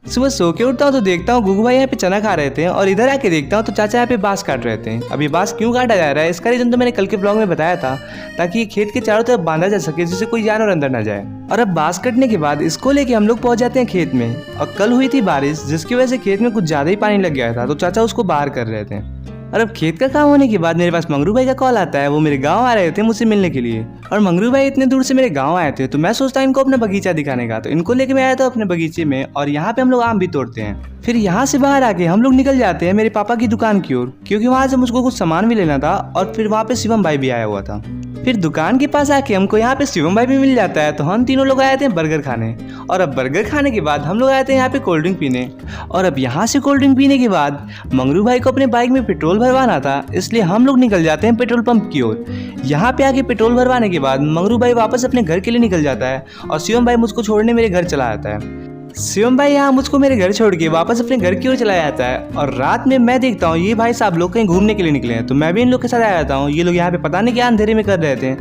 सुबह सो के उठता हूँ तो देखता हूँ गुगू भाई यहाँ पे चना खा रहे थे और इधर आके देखता हूँ तो चाचा यहाँ पे बांस काट रहे थे। अब ये बांस क्यों काटा जा रहा है इसका रीजन तो मैंने कल के ब्लॉग में बताया था, ताकि ये खेत के चारों तरफ बांधा जा सके जिससे कोई जानवर अंदर ना जाए। और अब बांस कटने के बाद इसको लेके हम लोग पहुंच जाते हैं खेत में। और कल हुई थी बारिश जिसकी वजह से खेत में कुछ ज्यादा ही पानी लग गया था, तो चाचा उसको बाहर कर रहे थे। और अब खेत का काम होने के बाद मेरे पास मंगरू भाई का कॉल आता है। वो मेरे गांव आ रहे थे मुझसे मिलने के लिए, और मंगरू भाई इतने दूर से मेरे गांव आए थे तो मैं सोचता इनको अपना बगीचा दिखाने का, तो इनको लेके मैं आया था अपने बगीचे में। और यहाँ पे हम लोग आम भी तोड़ते हैं। फिर यहाँ से बाहर आके हम लोग निकल जाते हैं मेरे पापा की दुकान की ओर, क्योंकि वहाँ से मुझको कुछ सामान भी लेना था। और फिर वहाँ पे शिवम भाई भी आया हुआ था। फिर दुकान के पास आके हमको यहाँ पे शिवम भाई भी मिल जाता है, तो हम तीनों लोग आए थे बर्गर खाने। और अब बर्गर खाने के बाद हम लोग आए थे यहाँ पे कोल्ड ड्रिंक पीने। और अब यहाँ से कोल्ड ड्रिंक पीने के बाद मंगरू भाई को अपने बाइक में पेट्रोल भरवाना था, इसलिए हम लोग निकल जाते हैं पेट्रोल पंप की ओर। यहाँ पे आके पेट्रोल भरवाने के बाद मंगरू भाई वापस अपने घर के लिए निकल जाता है और शिवम भाई मुझको छोड़ने मेरे घर चला आता है। शिवम भाई यहाँ मुझको मेरे घर छोड़ के वापस अपने घर की ओर चला जाता है। और रात में मैं देखता हूँ ये भाई साहब लोग कहीं घूमने के लिए निकले हैं, तो मैं भी इन लोग के साथ आ जाता हूँ। ये लोग यहाँ पे पता नहीं क्या अंधेरे में कर रहे थे।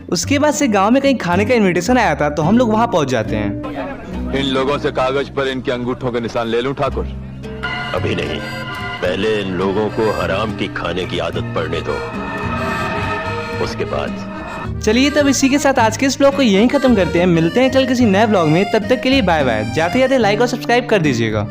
उसके बाद से गांव में कहीं खाने का इनविटेशन आया था, तो हम लोग वहाँ पहुँच जाते हैं। इन लोगों से कागज पर इनके अंगूठों के निशान ले लूं ठाकुर? अभी नहीं, पहले इन लोगों को हराम की खाने की आदत पड़ने दो, उसके बाद। चलिए तब इसी के साथ आज के इस ब्लॉग को यहीं खत्म करते हैं। मिलते हैं कल किसी नए ब्लॉग में, तब तक के लिए बाय बाय। जाते जाते लाइक और सब्सक्राइब कर दीजिएगा।